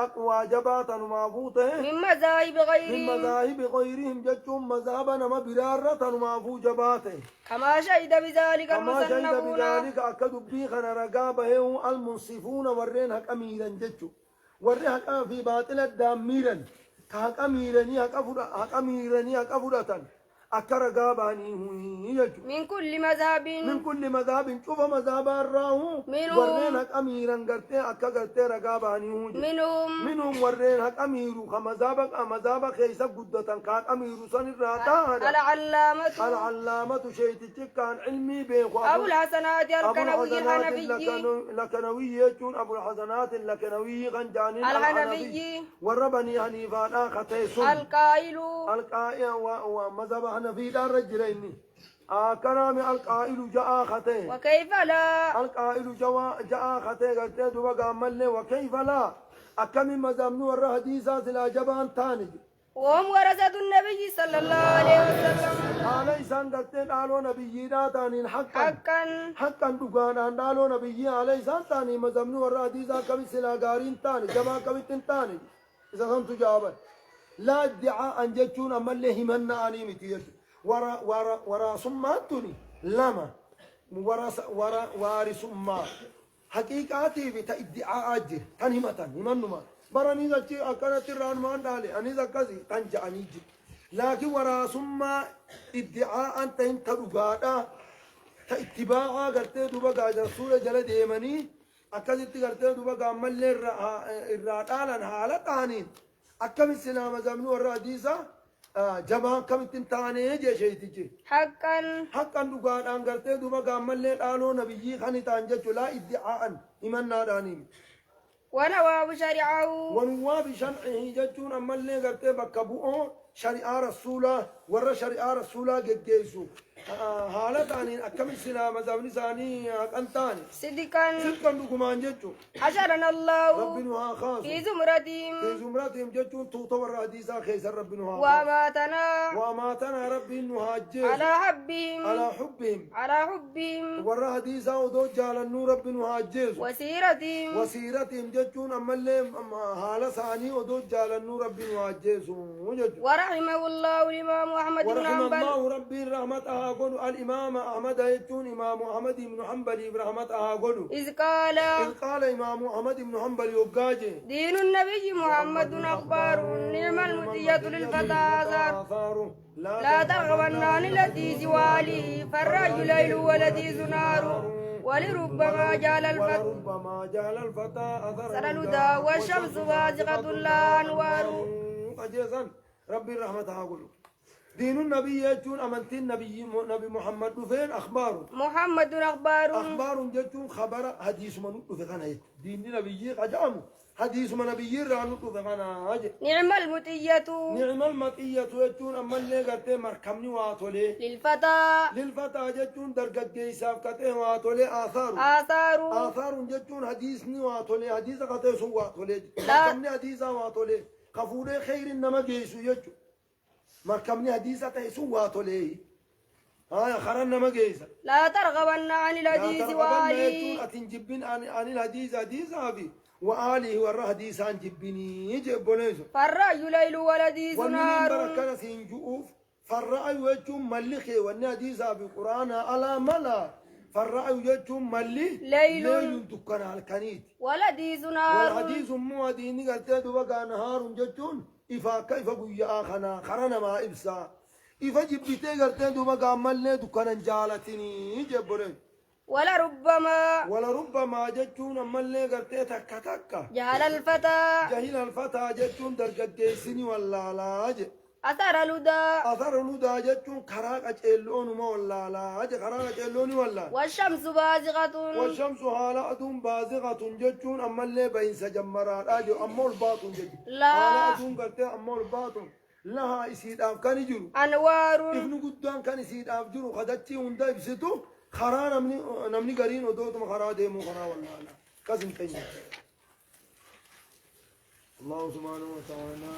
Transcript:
أقوى جباتا معفوته من مذاهب غيرهم من مذاهب غيرهم جتهم مذهبنا ما برارة معفو جباته كما شهد بذلك كما شهد المصنفون بذلك أكدوا بيخنا رقابه المنصفون ورين هك أميرا جتشو ورين هك في باطل الداميرا كهك أميرني هك أميرني هك أفرة أكرقاباني هو من كل مذهب من كل مذهب شوف مذهب الراهو منهم ورين هك أميرا قرتي أكا قرتي رقاباني هو منهم ورين هك أميرو مذهبك خيسا قدة كان أميرو سن الراتا العلامة شيء كان علمي بيخو أبو الحسنات الكنوي الكنوي يجون أبو الحسنات الكنوي غنجاني الحنفي وربني حنيفان ختيسون القائل ومذهب حنفي دار رجلين كلام القائل جاء خته وكيف لا القائل جاء خته قلت دوبا قامل وكيف لا أكم مذهب نور حديثا سلا جبان تاني وهم ورثة النبي صلى الله عليه وسلم على إنسان قلتين قالوا نبينا تاني حقا دقانا قالوا نبينا على إنسان تاني مزمنو والراديزا كمي سلاغارين تاني جماعة كمي تاني إذا كنت جوابا لا ادعاء أن جتون أما اللي همنا أني متير ورا سماتني لما وارث ما حقيقاتي بتادعاء أجر تنهمة همنما براني ذاتي أكانت الران مان دالي أني ذكازي تنجا أنيجي لكن ورا ثم ادعاء أنت انت رقادا اتباعا قرتي دوبا قاعد رسول جل ديماني أكادت قرتي دوبا قامل الرادالا حالتانين أكام السلام زمنو الراديسا جبان كم تنتاني جيشيتي حقا رقادا قرتي دوبا قامل الآلو نبيي خاني تانجا لا ادعاء إمنا دانين ونواب شرعه ونواب شرعه جتون أما اللي قرتي بكبوه شريعة رسوله ورا شريعة رسوله جيسو حالتاني أكم السلام زمني ثاني أنتاني صدقا دكمان جتو حشرنا الله ربنا خاص في زمرتهم جتون توتو ورا حديثا خيس ربنا وأماتنا ربنا جيسو على حبهم ورا حديثا ودو جال النور ربنا جيسو وسيرتهم جتون أما اللي حالة ثاني ودو جال النور ربنا جيسو ورحمه الله الإمام أحمد بن حنبل الله ربي رحمتها قل الإمام أحمد يتون إمام أحمد بن حنبل برحمتها قل إذ قال إمام أحمد بن حنبل يوقاجي دين النبي محمد أخبار نعم المطية للفتى آثار لا ترغبن عن الذي سوالي فالرأي ليل والذي نار ولربما جال الفتى أثر الهدى والشمس بازغة لا أنوار ربي رحمتها قل دين النبي يجون أمنتين نبي محمد فين أخبار محمد أخبار جتون خبر حديث من فخنا دين النبي قجام حديث من نبي رانو فخنا نعم المطية يجون أما اللي قرتي مركمني واتولي للفتى جتون درجة جيساف كتي واتولي آثار جتون حديثني واتولي حديث كتي سو واتولي مركمني حديثا واتولي كفوري خير إنما جيسو يجو مركبني حديثة تيسو واتولي خرنا ما جيسا لا ترغبن عن الحديث وآله أتنجبين عن الحديث حديث أبي وآله ورا حديث عن جبيني يجبونيسو فالرأي ليل والحديث نار بركنا سينجوف فالرأي وجه ملخي والني حديث أبي قرآن على ملا فالرأي وجه ملي ليل دكان على الكنيت والحديث نار والحديث مو ديني قلت دوبا نهار جتون إفا كيف بويا آخنا خرنا ما إبسا إفا جبتي قلتين دوما قامل دكان جالتني جبرين ولربما جتون أمال قلتين تكا جهل الفتى جتون درجة سني ولا لاج أثر الهدى جتون كراك أجلون ما ولا لاج كراك أجلون ولا والشمس هالة بازغة جتون أمال بين سجمرات أجو أمول باطن جتون هالة قلتين أمول باطن لها يسيد أف كان يجرو أنوار ابن قدام كان يسيد أف جرو خدتي وندا يبسطو خرا نمني قرين ودوت مخرا ديمو خرا والله لا كازم تاني الله سبحانه وتعالى